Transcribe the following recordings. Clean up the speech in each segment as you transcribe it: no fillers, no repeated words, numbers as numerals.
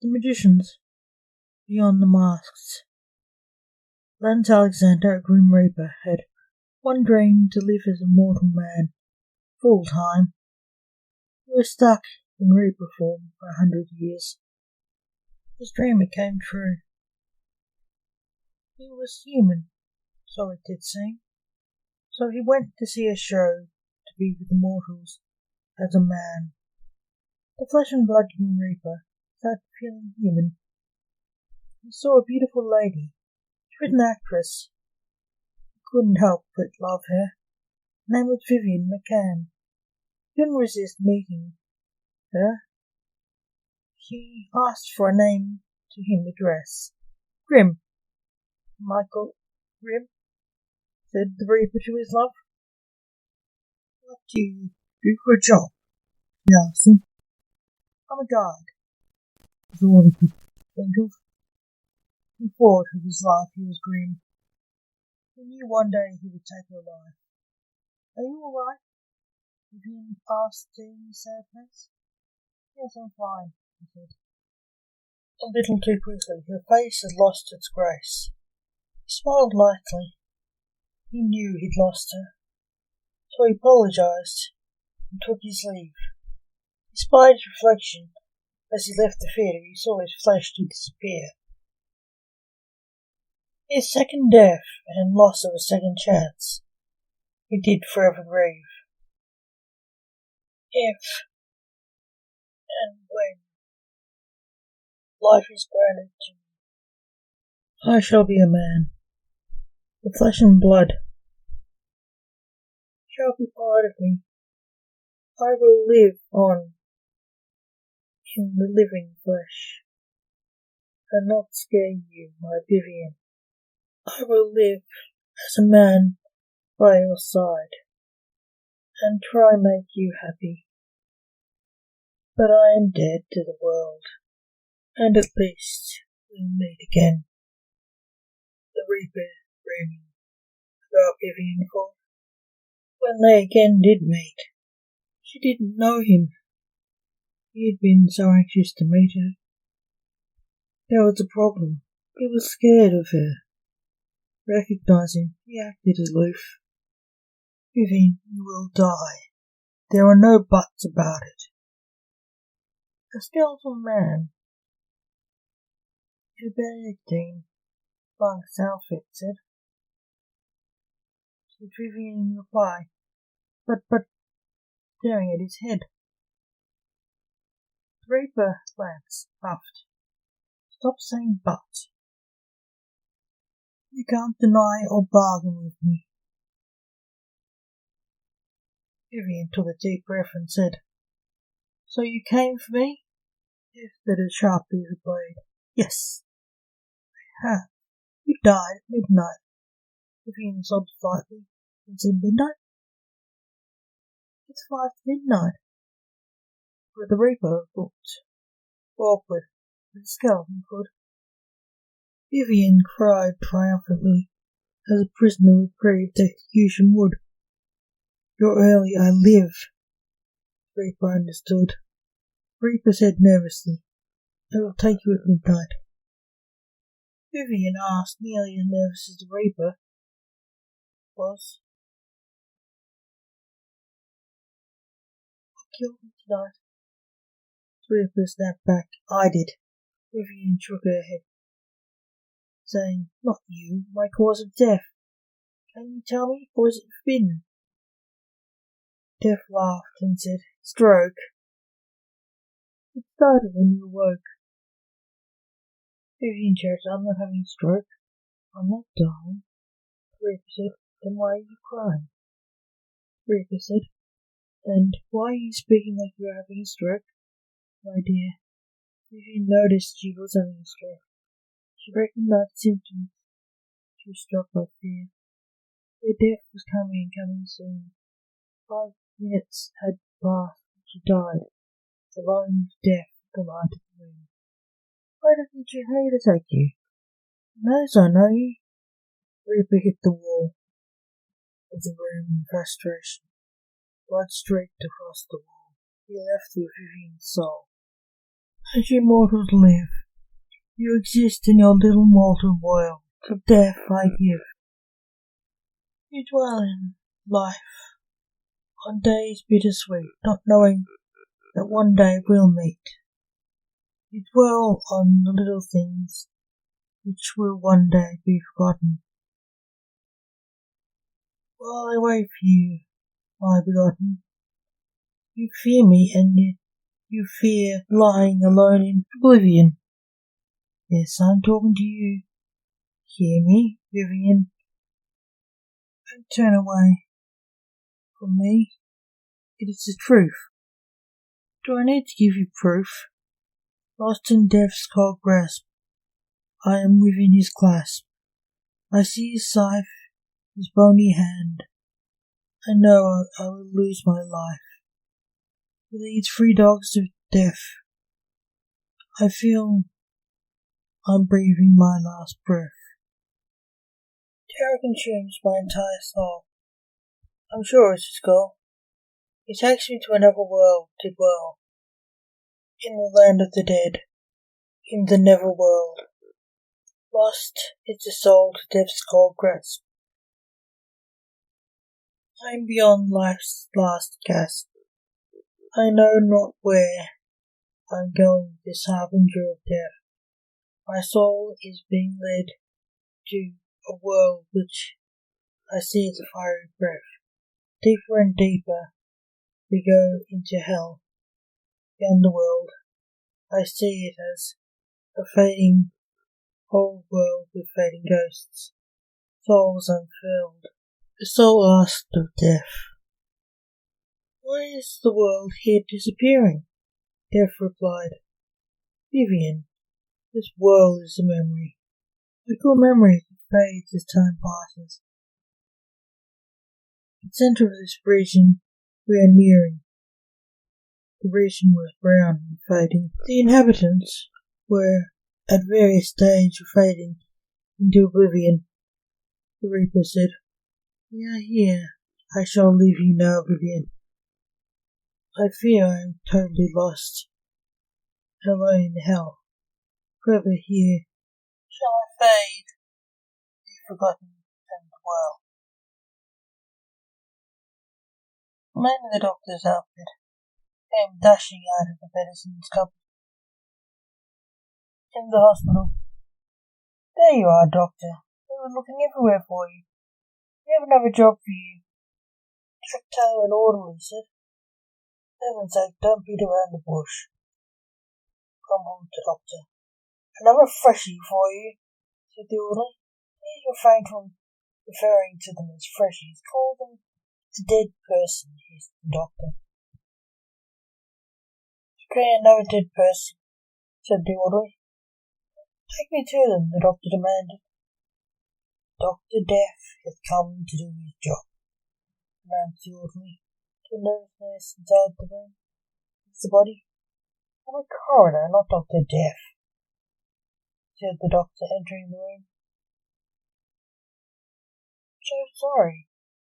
The Magicians, Beyond the Masks. Lance Alexander, a Grim Reaper, had one dream: to live as a mortal man, full time. He was stuck in Reaper form for 100 years. His dream came true. He was human, so it did seem. So he went to see a show to be with the mortals as a man. The flesh and blood Grim Reaper started feeling human. He saw a beautiful lady. She was an actress. He couldn't help but love her. Her name was Vivian McCann. He couldn't resist meeting her. She asked for a name to him address. Grim. Michael Grim, said the Reaper to his love. What do you do for a job? He asked him. I'm a guide, was all he could think of. He thought of his life. He was grim. He knew one day he would take her life. Are you all right? Vivian asked in sadness. Yes, I'm fine, he said. A little too quickly. Her face had lost its grace. He smiled lightly. He knew he'd lost her. So he apologized and took his leave. Despite his reflection, as he left the theatre, he saw his flesh disappear. His second death and loss of a second chance, he did forever grieve. If and when life is granted to me, I shall be a man. The flesh and blood shall be part of me. I will live on in the living flesh, and not scare you, my Vivian. I will live as a man by your side, and try make you happy. But I am dead to the world, and at least we'll meet again. The Reaper dreaming about Vivian thought. When they again did meet, she didn't know him. He had been so anxious to meet her. There was a problem. He was scared of her. Recognizing, he acted aloof. Vivian, you will die. There are no buts about it. The skeletal man, to Benedictine, Bunk's outfit said. Said Vivian in reply, but, staring at his head. The Reaper Lance puffed. Stop saying but. You can't deny or bargain with me. Vivian took a deep breath and said, So you came for me? Yes, said as sharply as a blade. Yes, I have. You died at midnight. Vivian sobbed slightly and said, Midnight? It's 5 to midnight. But the Reaper looked awkward as a skeleton could. Vivian cried triumphantly, as a prisoner reprieved execution would. You're early, I live. The Reaper understood. The Reaper said nervously, I will take you at midnight. Vivian asked, nearly as nervous as the Reaper was. What killed me tonight? The Reaper snapped back. I did. Vivian shook her head, saying, Not you, my cause of death. Can you tell me, or is it forbidden? Death laughed and said, Stroke. It started when you awoke. Vivian checked, I'm not having a stroke. I'm not dying. The Reaper said, Then why are you crying? The Reaper said, And why are you speaking like you're having a stroke? My dear, Vivian noticed she was having a stroke. She recognized symptoms. She was struck by fear. Her death was coming and coming soon. 5 minutes had passed and she died, alone with death at the light of the moon. Why doesn't your hater take you? He knows I know you. Reaper hit the wall of the room in frustration. Blood streaked across the wall. He left with Vivian's soul. As you mortals live, you exist in your little mortal world of death I give. You dwell in life on days bittersweet, not knowing that one day we'll meet. You dwell on the little things which will one day be forgotten. While I wait for you, my begotten, you fear me, and yet you fear lying alone in oblivion. Yes, I'm talking to you. Hear me, Vivian. Don't turn away from me. It is the truth. Do I need to give you proof? Lost in death's cold grasp, I am within his clasp. I see his scythe, his bony hand. I know I will lose my life. He leads 3 dogs to death. I feel I'm breathing my last breath. Terror consumes my entire soul. I'm sure it's his goal. He takes me to another world to dwell. In the land of the dead, in the never world. Lost is the soul to death's cold grasp. I am beyond life's last gasp. I know not where I'm going, this harbinger of death. My soul is being led to a world which I see as a fiery breath. Deeper and deeper we go into hell. Beyond the world, I see it as a fading old world with fading ghosts, souls unfilled, the soul asked of death. Why is the world here disappearing? Death replied, Vivian, this world is a memory. Like all memories, it fades as time passes. The center of this region we are nearing. The region was brown and fading. The inhabitants were at various stages of fading into oblivion. The Reaper said, We are here. I shall leave you now, Vivian. I fear I am totally lost, alone in hell. Forever here shall I fade, be forgotten and well. The man in the doctor's outfit came dashing out of the medicine's cupboard. In the hospital. There you are, Doctor. We were looking everywhere for you. We have another job for you. Jack Taylor and orderly said. For heaven's sake, don't beat around the bush, grumbled the doctor. Another freshie for you, said the orderly. Please refrain from referring to them as freshies. Call them a dead person, hissed the doctor. Okay, another dead person, said the orderly. Take me to them, the doctor demanded. Dr. Death has come to do his job, announced the orderly to a nervous nurse inside the room. It's the body. I'm a coroner, not Dr. Death, said the doctor, entering the room. So sorry,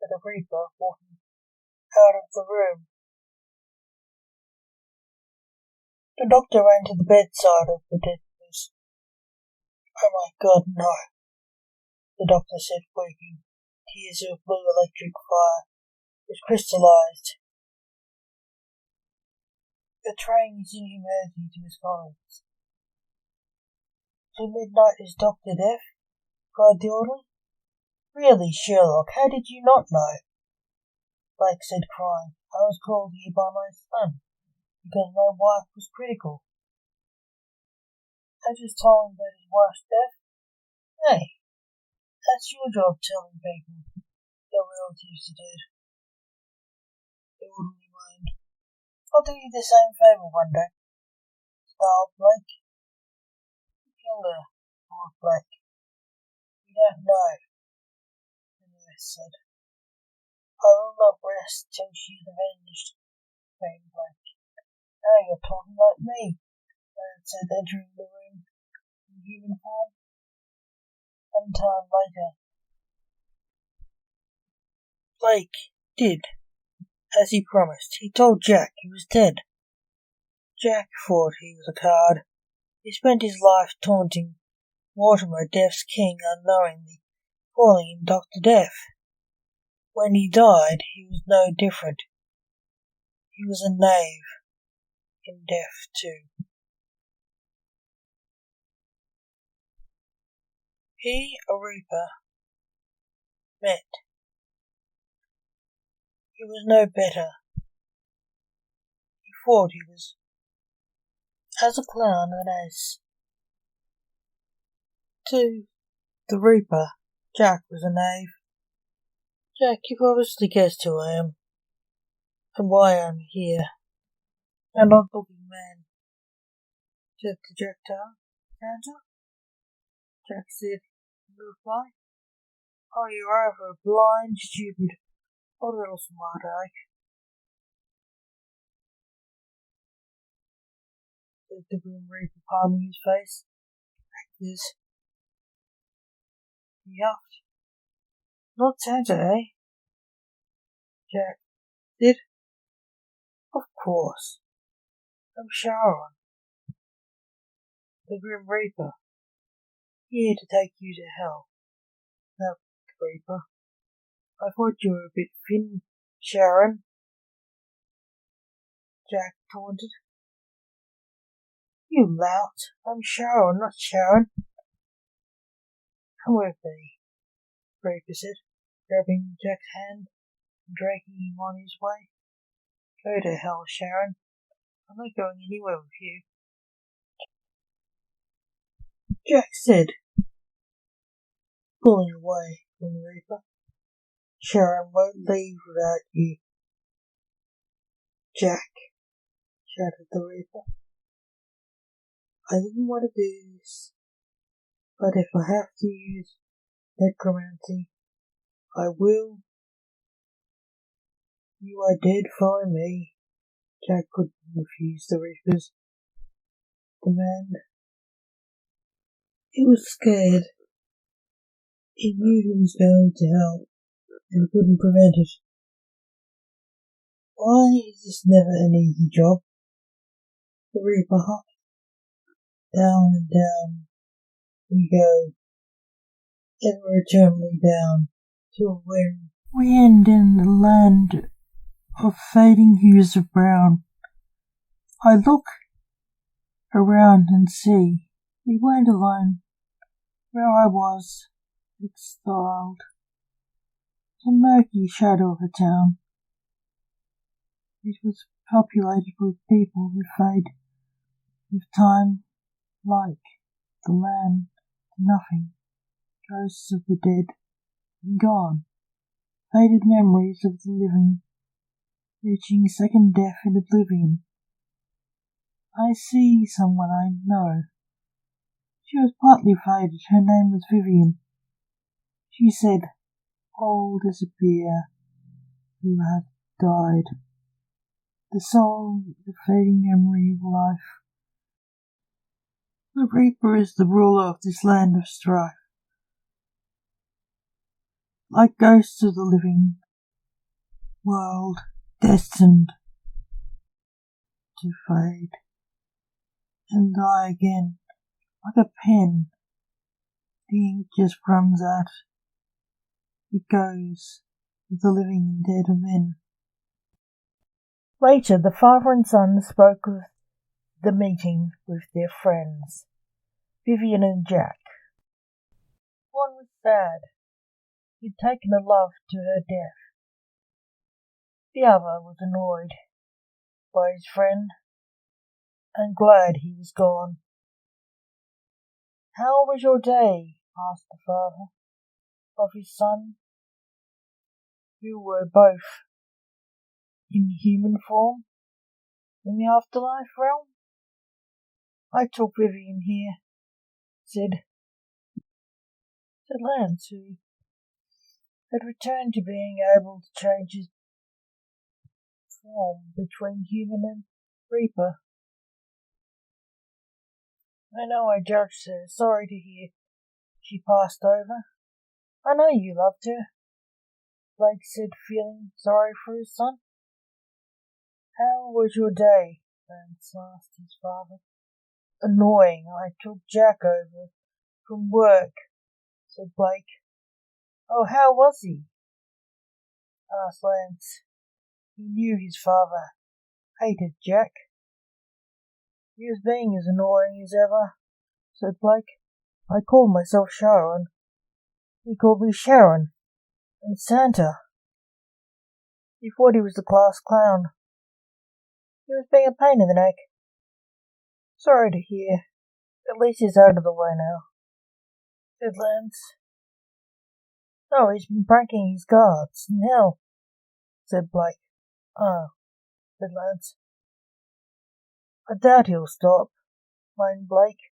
said the Reaper, walking out of the room. The doctor ran to the bedside of the dead person. Oh my God, no, the doctor said, quaking. Tears of blue electric fire was crystallized, betraying his inhumanity to his colleagues. Till midnight is Dr. Death? Cried the orderly. Really, Sherlock, how did you not know? Blake said, crying. I was called here by my son, because my wife was critical. I just told him about his wife's death. Hey, that's your job telling people their relatives are dead. The orderly moaned. I'll do you the same favour one day, snarled Blake. You killed her, thought Blake. You don't know, the nurse said. I will not rest till she is avenged, screamed Blake. Now you're talking like me, Leonard said, entering the room in human form. Some time later, Blake did as he promised. He told Jack he was dead. Jack thought he was a card. He spent his life taunting Mortimer, Death's king, unknowingly, calling him Dr. Death. When he died, he was no different. He was a knave in death too. He, a reaper, met. He was no better. He thought he was as a clown and as to the reaper. Jack was a knave. Jack, you've obviously guessed who I am and why I'm here. An odd-looking man, said the Santa. Jack said in reply, "Oh, you're either blind, stupid, or a little smart aleck," said the Grim Reaper, palming his face. This, he huffed. "Not Santa, eh?" Jack did. "Of course. I'm Sharon, the Grim Reaper, here to take you to hell." "No, Reaper. I thought you were a bit thin, Sharon," Jack taunted. "You lout. I'm Sharon, not Sharon." "Come with me," Reaper said, grabbing Jack's hand and dragging him on his way. "Go to hell, Sharon. I'm not going anywhere with you," Jack said, pulling away from the Reaper. "Sharon won't leave without you." "Jack," shouted the Reaper, "I didn't want to do this, but if I have to use necromancy, I will. You are dead, follow me." Jack couldn't refuse the Reaper's demand. He was scared. He knew he was going to hell and couldn't prevent it. "Why is this never an easy job?" The Reaper hopped. "Down and down we go, ever eternally down, till when we end in the land of fading hues of brown. I look around and see we weren't alone. Where I was exiled, the murky shadow of a town. It was populated with people who fade with time, like the land to nothing, ghosts of the dead and gone, faded memories of the living, reaching second death in oblivion. I see someone I know. She was partly faded. Her name was Vivian. She said, 'All disappear who have died. The soul, the fading memory of life. The Reaper is the ruler of this land of strife. Like ghosts of the living world, destined to fade and die again. Like a pen, the ink just runs out. It goes with the living and dead of men.'" Later, the father and son spoke of the meeting with their friends, Vivian and Jack. One was sad. He'd taken a love to her death. The other was annoyed by his friend and glad he was gone. "How was your day?" asked the father of his son, who were both in human form in the afterlife realm. "I took Vivian here," said Lance, who had returned to being able to change his form between human and Reaper. "I know I judged her. Sorry to hear she passed over. I know you loved her," Blake said, feeling sorry for his son. "How was your day?" Lance asked his father. Annoying. I took Jack over from work, said Blake. Oh, how was he? Asked Lance. He knew his father hated Jack. He was being as annoying as ever, said Blake. I called myself Sharon. He called me Sharon. And Santa. He thought he was the class clown. He was being a pain in the neck. Sorry to hear. At least he's out of the way now, said Lance. Oh, he's been pranking his guards. Now, said Blake. Oh, said Lance. I doubt he'll stop, moaned Blake.